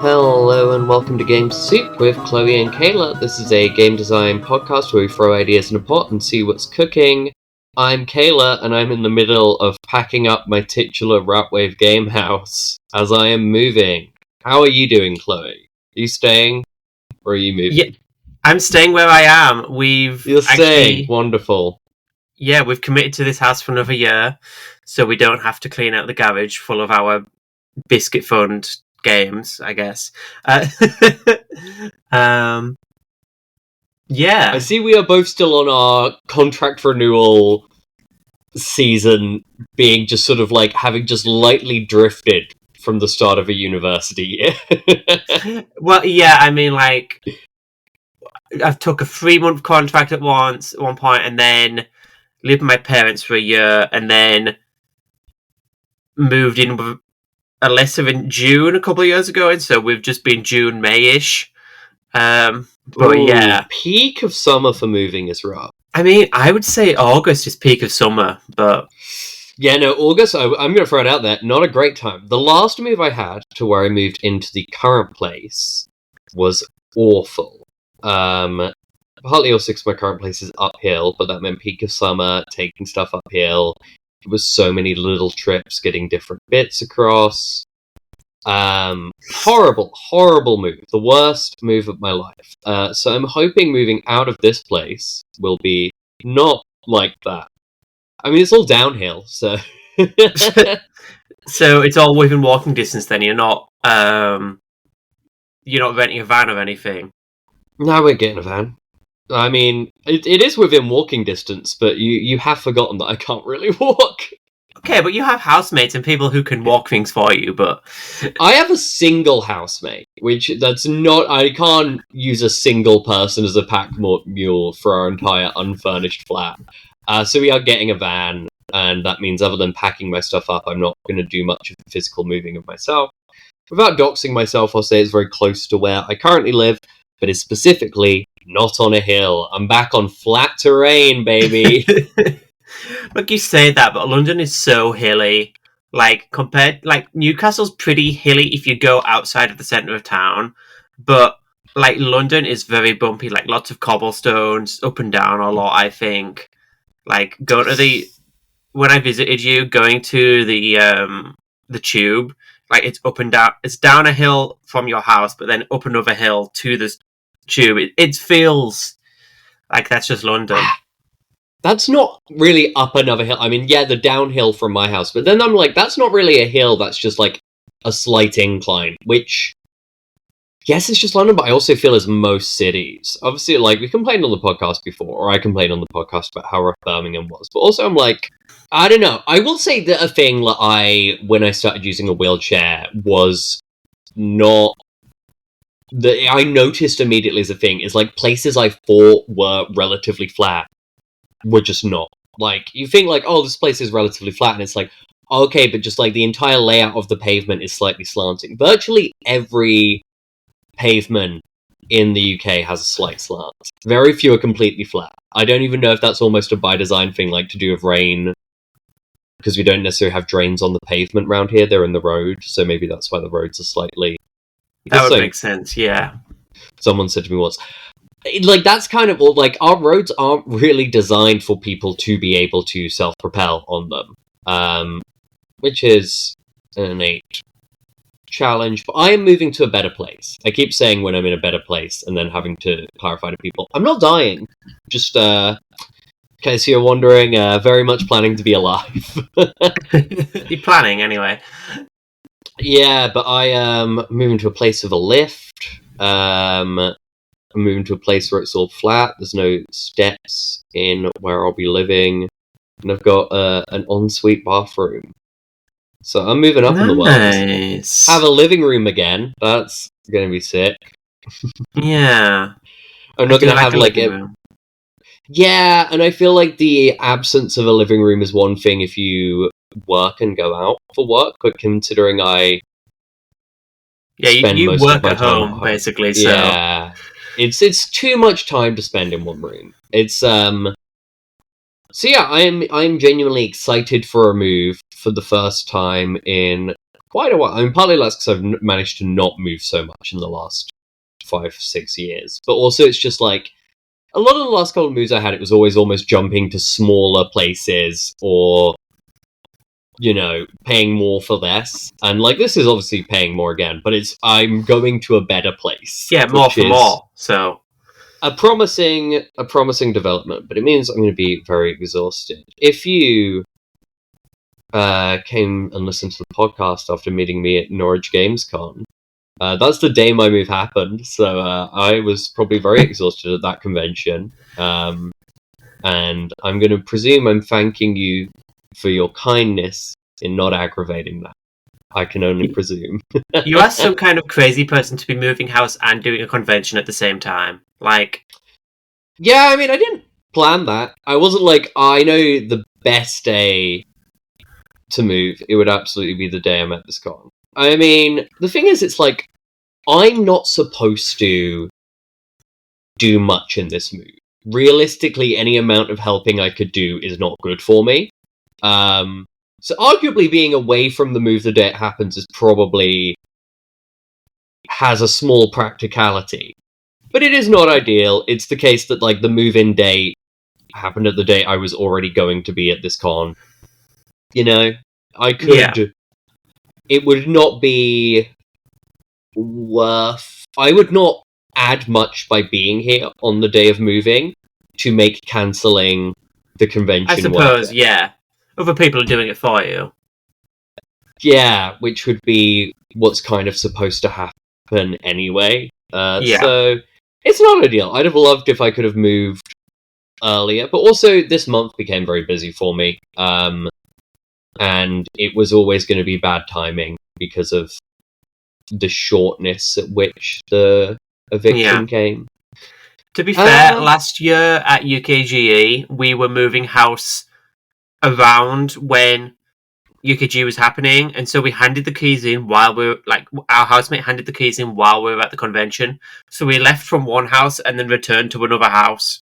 Hello and welcome to Game Soup with Chloe and Kayla. This is a game design podcast where we throw ideas in a pot and see what's cooking. I'm Kayla and I'm in the middle of packing up my titular Ratwave game house as I am moving. How are you doing, Chloe? Are you staying or are you moving? Yeah, I'm staying where I am. You're staying. Wonderful. Yeah, we've committed to this house for another year, so we don't have to clean out the garage full of our biscuit fund games, I guess. Yeah. I see we are both still on our contract renewal season, being just sort of like having just lightly drifted from the start of a university year. Well, yeah, I mean, like, I took a 3-month contract at one point, and then lived with my parents for a year, and then moved in with Alyssa in June a couple of years ago, and so we've just been June, May-ish. But Ooh, yeah. Peak of summer for moving is rough. I mean, I would say August is peak of summer, but... Yeah, no, August, I'm going to throw it out there, not a great time. The last move I had to where I moved into the current place was awful. Partly also because my current place is uphill, but that meant peak of summer, taking stuff uphill. It was so many little trips, getting different bits across. Horrible move. The worst move of my life. So I'm hoping moving out of this place will be not like that. I mean, it's all downhill, so... So it's all within walking distance then, you're not renting a van or anything? No, we're getting a van. I mean, it is within walking distance, but you have forgotten that I can't really walk. Okay, but you have housemates and people who can walk things for you, but... I have a single housemate, I can't use a single person as a pack mule for our entire unfurnished flat. So we are getting a van, and that means other than packing my stuff up, I'm not going to do much of the physical moving of myself. Without doxing myself, I'll say it's very close to where I currently live, but it's specifically not on a hill. I'm back on flat terrain, baby. Look, you say that, but London is so hilly. Newcastle's pretty hilly if you go outside of the centre of town, but, London is very bumpy, lots of cobblestones, up and down a lot, I think. When I visited you, going to the tube, it's up and down, it's down a hill from your house, but then up another hill to the tube. It feels like that's just London. That's not really up another hill. I mean, yeah, the downhill from my house, but then I'm like, that's not really a hill, that's just a slight incline, which, yes, it's just London, but I also feel as most cities. Obviously, we complained on the podcast before, or I complained on the podcast about how rough Birmingham was, but also I'm like, I don't know. I will say that a thing that when I started using a wheelchair, was not... that I noticed immediately as a thing, is places I thought were relatively flat were just not. You think oh, this place is relatively flat, and it's okay, but just the entire layout of the pavement is slightly slanting. Virtually every pavement in the UK has a slight slant. Very few are completely flat. I don't even know if that's almost a by design thing, to do with rain, because we don't necessarily have drains on the pavement around here, they're in the road, so maybe that's why the roads are slightly... That would make sense, yeah. Someone said to me once, that's kind of all, our roads aren't really designed for people to be able to self-propel on them, which is an innate challenge, but I am moving to a better place. I keep saying when I'm in a better place, and then having to clarify to people, I'm not dying, just, in case you're wondering, very much planning to be alive. You're planning, anyway. Yeah, but I am moving to a place with a lift, I'm moving to a place where it's all flat, there's no steps in where I'll be living, and I've got an ensuite bathroom. So I'm moving up in the world. Have a living room again, that's going to be sick. Yeah. I'm not going to have room. Yeah, and I feel the absence of a living room is one thing if you work and go out for work, but considering you work at home, basically, so... Yeah. It's too much time to spend in one room. It's so yeah, I'm genuinely excited for a move for the first time in quite a while. I mean, partly that's because I've managed to not move so much in the last 5-6 years, but also it's just like a lot of the last couple of moves I had, it was always almost jumping to smaller places or, you know, paying more for less. And like this is obviously paying more again, but I'm going to a better place. Yeah, more for more. So a promising development, but it means I'm going to be very exhausted. If you came and listened to the podcast after meeting me at Norwich Gamescom, that's the day my move happened, so I was probably very exhausted at that convention. And I'm going to presume I'm thanking you for your kindness in not aggravating that. I can only presume. You are some kind of crazy person to be moving house and doing a convention at the same time. Like, yeah, I mean, I didn't plan that. I wasn't like, I know the best day to move. It would absolutely be the day I'm at this con. I mean, the thing is, it's like, I'm not supposed to do much in this move. Realistically, any amount of helping I could do is not good for me. So arguably being away from the move the day it happens is probably has a small practicality. But it is not ideal. It's the case that like the move-in day happened at the day I was already going to be at this con. You know? I could... Yeah. It would not be worth... I would not add much by being here on the day of moving to make cancelling the convention I suppose, yeah. Other people are doing it for you. Yeah, which would be what's kind of supposed to happen anyway. So, it's not ideal. I'd have loved if I could have moved earlier, but also this month became very busy for me. And it was always going to be bad timing because of the shortness at which the eviction came. To be fair, last year at UKGE, we were moving house around when UKG was happening, and so we handed the keys in while we were, like, our housemate handed the keys in while we were at the convention. So we left from one house and then returned to another house.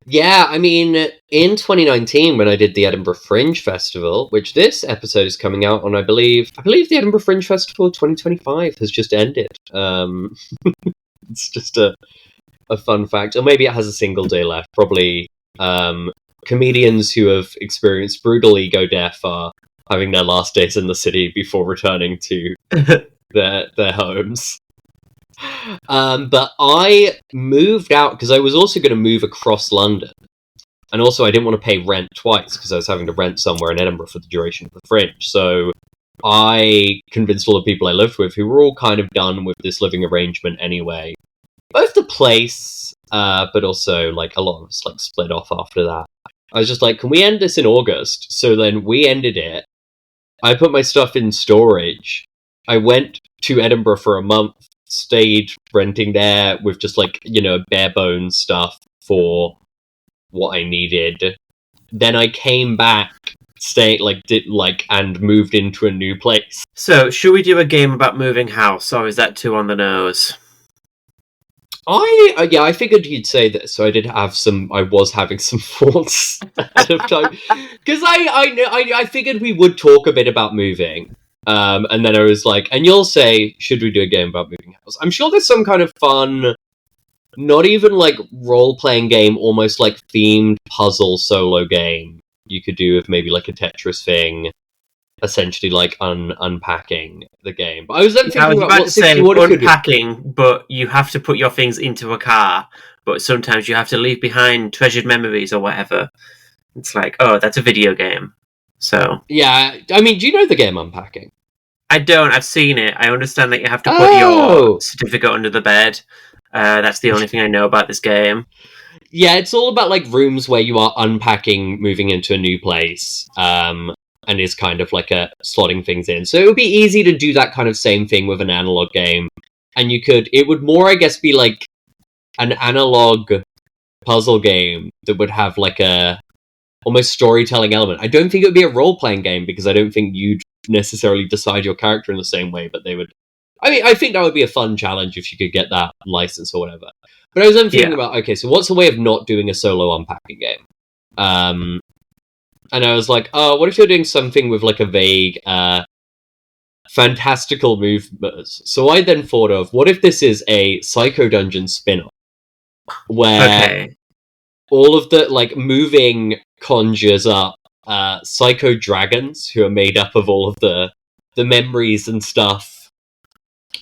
Yeah, I mean, in 2019, when I did the Edinburgh Fringe Festival, which this episode is coming out on, I believe the Edinburgh Fringe Festival 2025 has just ended. It's just a fun fact. Or maybe it has a single day left. Probably comedians who have experienced brutal ego death are having their last days in the city before returning to their homes. But I moved out because I was also going to move across London. And also I didn't want to pay rent twice because I was having to rent somewhere in Edinburgh for the duration of the Fringe. So I convinced all the people I lived with, who were all kind of done with this living arrangement anyway. Both the place, but also like a lot of us like split off after that. I was just like, can we end this in August? So then we ended it. I put my stuff in storage. I went to Edinburgh for a month, stayed renting there with just like, you know, bare bones stuff for what I needed. Then I came back, and moved into a new place. So, should we do a game about moving house, or is that too on the nose? I figured you'd say this, so I was having some thoughts ahead of time. Because I figured we would talk a bit about moving. And then I was like, and you'll say, should we do a game about moving house? I'm sure there's some kind of fun, not even like role-playing game, almost like themed puzzle solo game you could do with maybe like a Tetris thing, essentially like unpacking the game. But I was then thinking about to say unpacking, but you have to put your things into a car, but sometimes you have to leave behind treasured memories or whatever. It's like, oh, that's a video game. So yeah, I mean, do you know the game Unpacking? I don't. I've seen it. I understand that you have to put your certificate under the bed. That's the only thing I know about this game. Yeah, it's all about like rooms where you are unpacking, moving into a new place, and is kind of like slotting things in. So it would be easy to do that kind of same thing with an analog game, and it would more, I guess, be like an analog puzzle game that would have like a almost storytelling element. I don't think it would be a role-playing game because I don't think you'd necessarily decide your character in the same way, but they would... I mean, I think that would be a fun challenge if you could get that license or whatever. But I was then thinking about, okay, so what's a way of not doing a solo unpacking game? And I was like, oh, what if you're doing something with like a vague fantastical movements. So I then thought of, what if this is a Psychodungeon spin-off where Okay. all of the like moving conjures up Psychodragons who are made up of all of the memories and stuff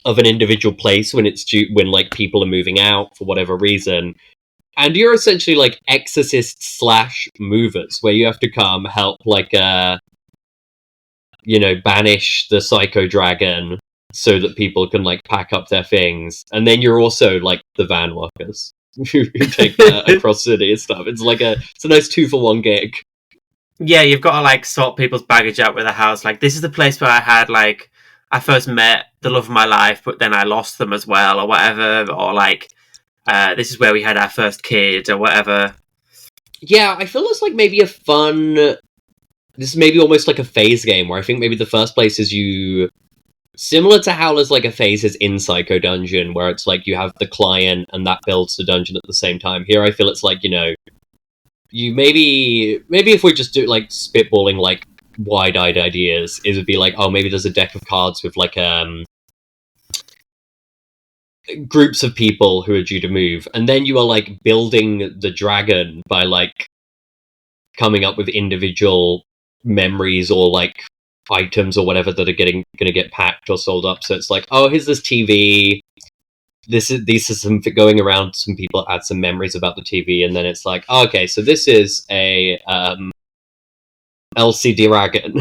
of an individual place when when like people are moving out for whatever reason. And you're essentially like exorcists / movers, where you have to come help like banish the Psychodragon so that people can like pack up their things. And then you're also like the van workers who take across city and stuff. It's a nice 2-for-1 gig. Yeah, you've got to like sort people's baggage out with a house. Like, this is the place where I first met the love of my life, but then I lost them as well, or whatever. Or like, this is where we had our first kid, or whatever. Yeah, I feel it's like maybe a fun. This is maybe almost like a phase game where I think maybe the first place is you. Similar to how there's like a phase is in Psychodungeon, where it's like you have the client and that builds the dungeon at the same time. Here I feel it's like, you maybe if we just do like spitballing like wide-eyed ideas, it would be like, oh, maybe there's a deck of cards with like groups of people who are due to move, and then you are like building the dragon by like coming up with individual memories or like items or whatever that are gonna get packed or sold up. So it's like, oh, here's this TV. These are some going around. Some people add some memories about the TV, and then it's like, oh, okay, so this is a LC Dragon.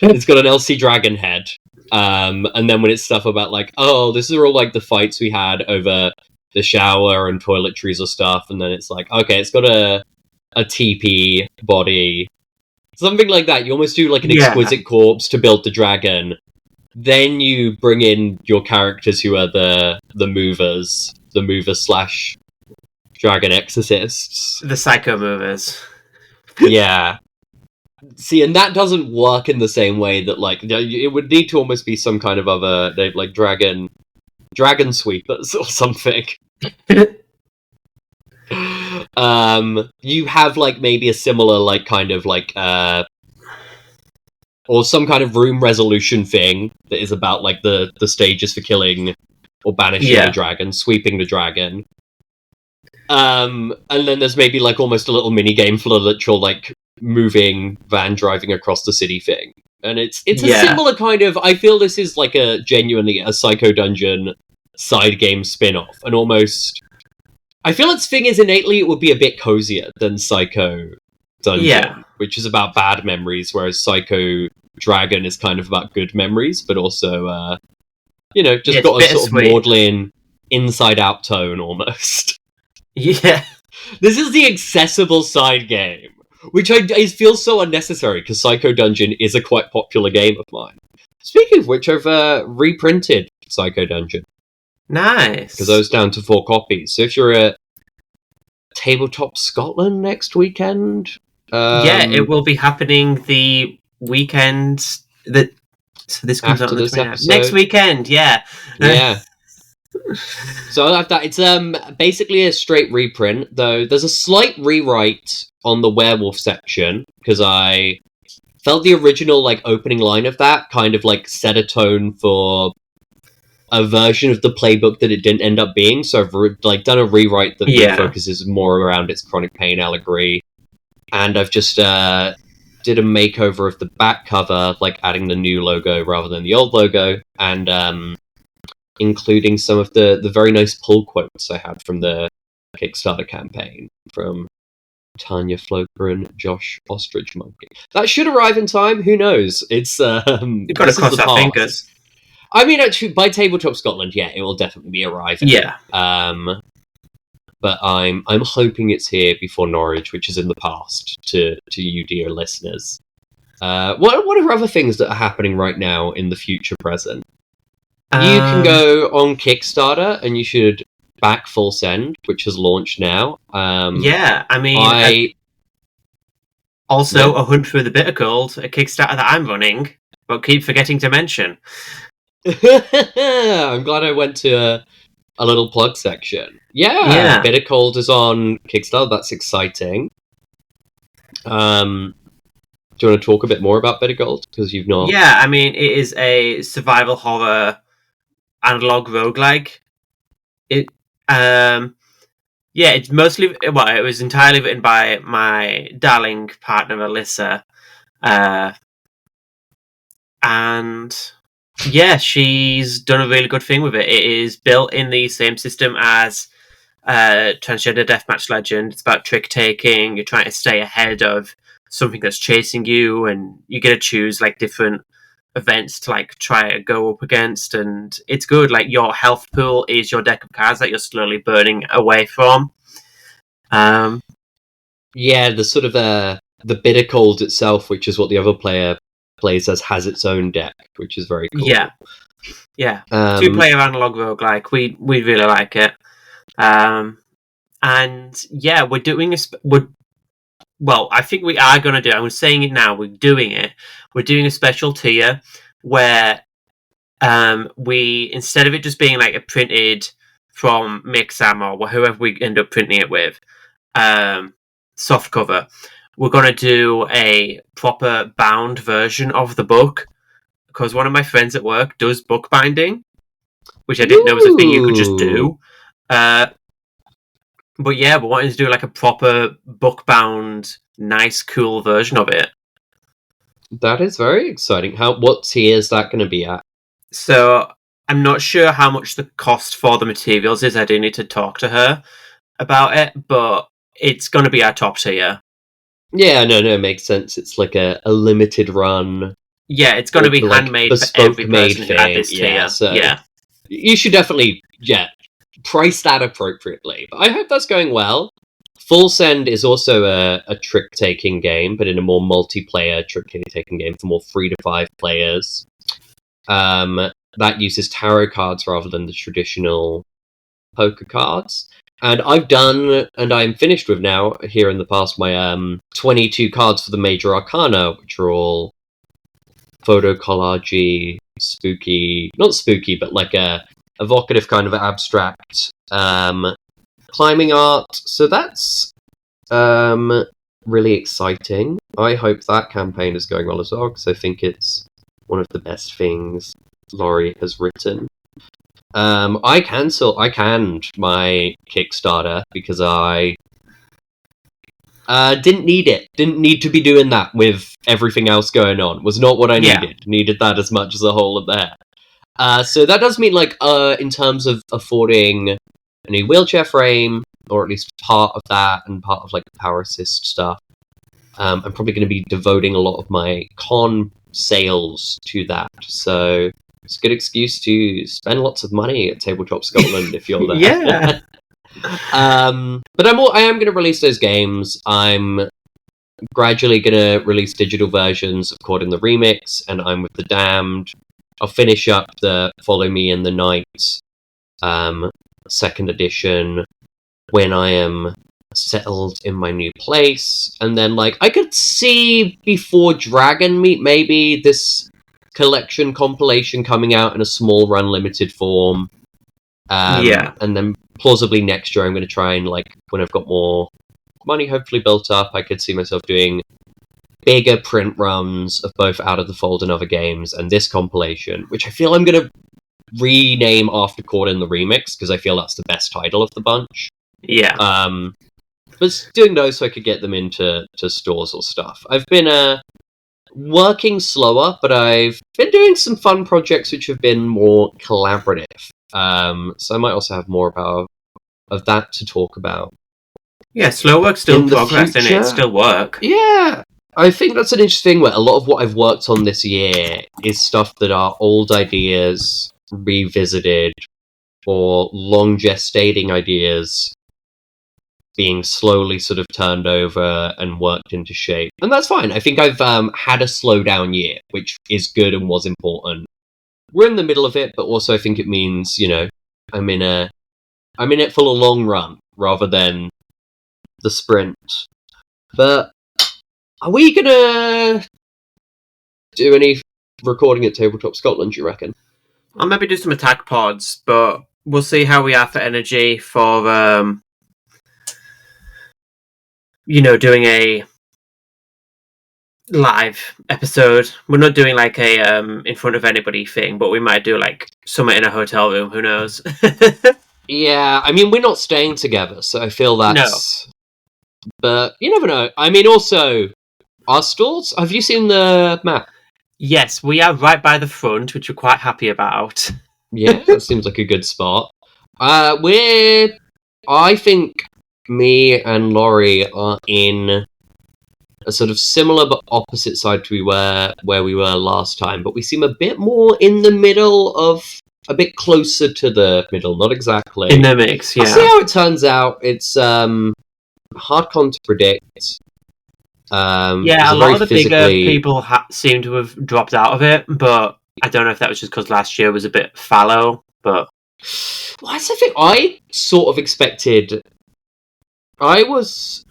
It's got an LC Dragon head. And then when it's stuff about like, oh, this is all like the fights we had over the shower and toiletries or stuff, and then it's like, okay, it's got a TP body. Something like that. You almost do like an exquisite corpse to build the dragon. Then you bring in your characters who are the movers / dragon exorcists. The psycho movers. Yeah. See, and that doesn't work in the same way that like it would need to almost be some kind of other like dragon sweepers or something. You have like maybe a similar like kind of like or some kind of room resolution thing that is about like the stages for killing or banishing the dragon, sweeping the dragon. And then there's maybe like almost a little mini game for the literal like moving van driving across the city thing. And it's a similar kind of, I feel this is like genuinely a Psychodungeon side game spin-off, and almost I feel its thing is innately it would be a bit cozier than Psychodungeon, which is about bad memories, whereas Psychodragon is kind of about good memories, but also just got a sort of maudlin inside-out tone almost. Yeah. This is the accessible side game, which I feel so unnecessary because Psychodungeon is a quite popular game of mine. Speaking of which, I've reprinted Psychodungeon. Nice. Because I was down to 4 copies. So if you're at Tabletop Scotland next weekend... it will be happening the weekend that... So this comes out on the 29th. Next weekend, yeah. Yeah. So I'll have that. It's basically a straight reprint, though there's a slight rewrite on the werewolf section, because I felt the original like opening line of that kind of like set a tone for a version of the playbook that it didn't end up being. So I've done a rewrite that focuses more around its chronic pain allegory, and I've just did a makeover of the back cover, like adding the new logo rather than the old logo, and including some of the very nice pull quotes I had from the Kickstarter campaign from Tanya Floker and Josh Ostrich Monkey. That should arrive in time. Who knows? It's you've got to cross our fingers. I mean, actually, by Tabletop Scotland, it will definitely be arriving. Yeah. But I'm hoping it's here before Norwich, which is in the past to you, dear listeners. What are other things that are happening right now in the future present? You can go on Kickstarter, and you should back Full Send, which has launched now. I mean, also A Hunt Through the Bitter Cold, a Kickstarter that I'm running, but keep forgetting to mention. I'm glad I went to a little plug section. Yeah, Bitter Cold is on Kickstarter. That's exciting. Do you want to talk a bit more about Bitter Gold? Because you've not... Yeah, I mean, it is a survival horror analog roguelike. It's mostly... Well, it was entirely written by my darling partner, Alyssa. And... yeah, she's done a really good thing with it. It is built in the same system as Transgender Deathmatch Legend. It's about trick-taking. You're trying to stay ahead of something that's chasing you, and you get to choose like different events to like try to go up against, and it's good. Like, your health pool is your deck of cards that you're slowly burning away from. Yeah, the sort of the Bitter Cold itself, which is what the other player plays as, has its own deck, which is very cool. Yeah. 2-player analog roguelike. We really like it. And yeah, we're doing I think we are going to do it. I'm saying it now. We're doing it. We're doing a special tier where we, instead of it just being like a printed from Mixam or whoever we end up printing it with, soft cover, we're going to do a proper bound version of the book, because one of my friends at work does bookbinding, which I didn't know was a thing you could just do. But yeah, we're wanting to do like a proper book-bound, nice, cool version of it. That is very exciting. What tier is that going to be at? So I'm not sure how much the cost for the materials is. I do need to talk to her about it, but it's going to be our top tier. Yeah, no, makes sense. It's like a limited run. Yeah, it's going to be handmade for every person who had this tier. So you should definitely, price that appropriately. But I hope that's going well. Full Send is also a trick-taking game, but in a more multiplayer trick-taking game for more 3 to 5 players. That uses tarot cards rather than the traditional poker cards. And I've done, and I'm finished with now, here in the past, my 22 cards for the Major Arcana, which are all photo collage-y, spooky, not spooky, but like a evocative kind of abstract climbing art. So that's really exciting. I hope that campaign is going well as well, because I think it's one of the best things Laurie has written. I canned my Kickstarter because I didn't need it. Didn't need to be doing that with everything else going on. Was not what I needed. Needed that as much as a whole there. So that does mean, like, in terms of affording a new wheelchair frame, or at least part of that, and part of, like, the power assist stuff, I'm probably going to be devoting a lot of my con sales to that. So it's a good excuse to spend lots of money at Tabletop Scotland if you're there. Yeah. But I am going to release those games. I'm gradually going to release digital versions of Caught in the Remix and I'm with the Damned. I'll finish up the Follow Me in the Night 2nd edition when I am settled in my new place. And then, like, I could see before Dragon Meet maybe this collection compilation coming out in a small run limited form. And then plausibly next year I'm going to try and, like, when I've got more money hopefully built up, I could see myself doing bigger print runs of both Out of the Fold and other games, and this compilation, which I feel I'm going to rename after Caught in the Remix, because I feel that's the best title of the bunch. Yeah. But doing those so I could get them into stores or stuff. I've been working slower, but I've been doing some fun projects which have been more collaborative. So I might also have more of that to talk about. Yeah, slow work's still progress and it's still work. Yeah. I think that's an interesting thing where a lot of what I've worked on this year is stuff that are old ideas revisited or long gestating ideas being slowly sort of turned over and worked into shape. And that's fine. I think I've had a slow down year, which is good and was important. We're in the middle of it, but also I think it means, you know, I'm in it for the long run rather than the sprint. But are we gonna do any recording at Tabletop Scotland, do you reckon? I'll maybe do some attack pods, but we'll see how we are for energy for doing live episode. We're not doing like a in front of anybody thing, but we might do like something in a hotel room. Who knows? Yeah, I mean, we're not staying together, so I feel that's... No. But you never know. I mean, also, our stalls... Have you seen the map? Yes, we are right by the front, which we're quite happy about. Yeah, that seems like a good spot. I think me and Laurie are in a sort of similar but opposite side to where we were last time, but we seem a bit more in the middle of... A bit closer to the middle, not exactly. In the mix, yeah. I'll see how it turns out. It's hard to predict. Yeah, a lot of the bigger people seem to have dropped out of it, but I don't know if that was just because last year was a bit fallow, but... Well, that's the thing. I sort of expected... I was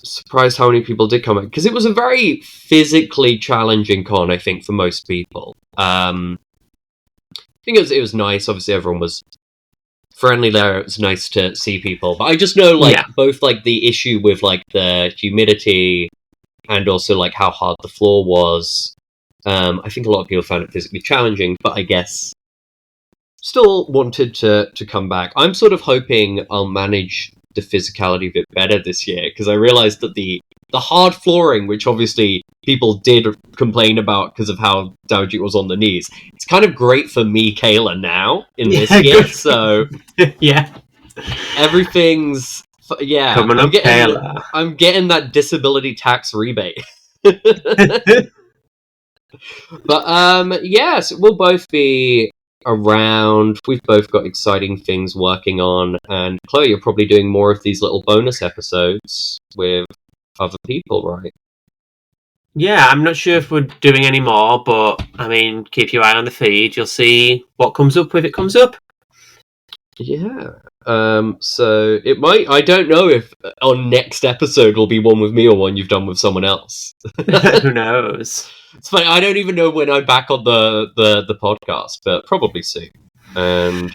surprised how many people did come in, because it was a very physically challenging con, I think, for most people. I think it was nice. Obviously, everyone was friendly there. It was nice to see people. But I just know, both, the issue with, the humidity and also, how hard the floor was. I think a lot of people found it physically challenging, but I guess still wanted to come back. I'm sort of hoping I'll manage the physicality a bit better this year, because I realised that the hard flooring, which obviously people did complain about because of how dodgy it was on the knees, it's kind of great for me, Kayla, now in this year. So yeah, everything's coming up, Kayla. I'm getting that disability tax rebate. But yes, we'll both be around. We've both got exciting things working on, and Chloe, you're probably doing more of these little bonus episodes with other people, right? Yeah, I'm not sure if we're doing any more, but I mean, keep your eye on the feed. You'll see what comes up if it comes up. Yeah. So it might... I don't know if on next episode will be one with me or one you've done with someone else. Who knows? It's funny, I don't even know when I'm back on the podcast, but probably soon. And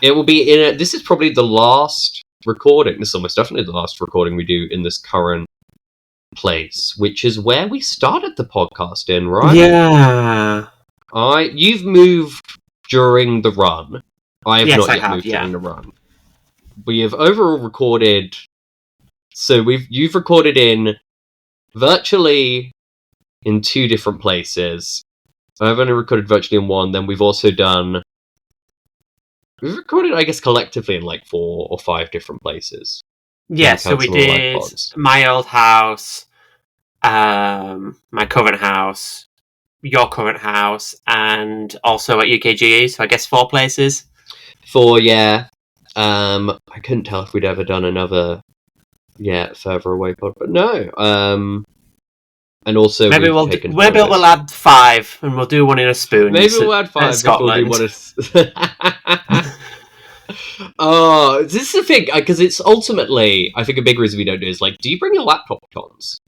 it will be in this is probably the last recording. This is almost definitely the last recording we do in this current place, which is where we started the podcast in, right? Yeah. You've moved during the run. I have yes, not I yet have, moved during the run. We have overall recorded... So you've recorded in virtually in 2 different places. I've only recorded virtually in 1, then we've also done... We've recorded, I guess, collectively in 4 or 5 different places. Yeah, so we did my old house, my current house, your current house, and also at UKGE, so I guess 4 places. 4, yeah. I couldn't tell if we'd ever done another further away pod, but no. And also maybe we'll add 5 and we'll do one in a spoon. Maybe we'll add 5 Scotland. We'll do one Oh, this is the thing, because it's ultimately, I think a big reason we don't do is, do you bring your laptop, Cons?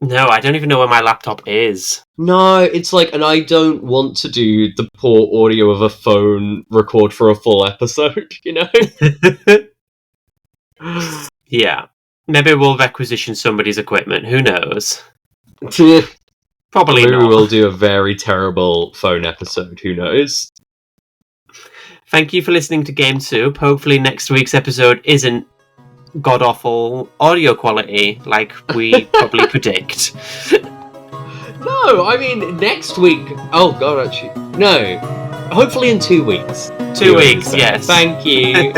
No, I don't even know where my laptop is. No, it's and I don't want to do the poor audio of a phone record for a full episode, you know? Yeah. Maybe we'll requisition somebody's equipment, who knows? Probably Maybe not. We'll do a very terrible phone episode, who knows? Thank you for listening to Game Soup. Hopefully next week's episode isn't god-awful audio quality like we probably predict. No, I mean, next week... Oh, God, actually... No. Hopefully in 2 weeks. 2 weeks, yes. Thank you.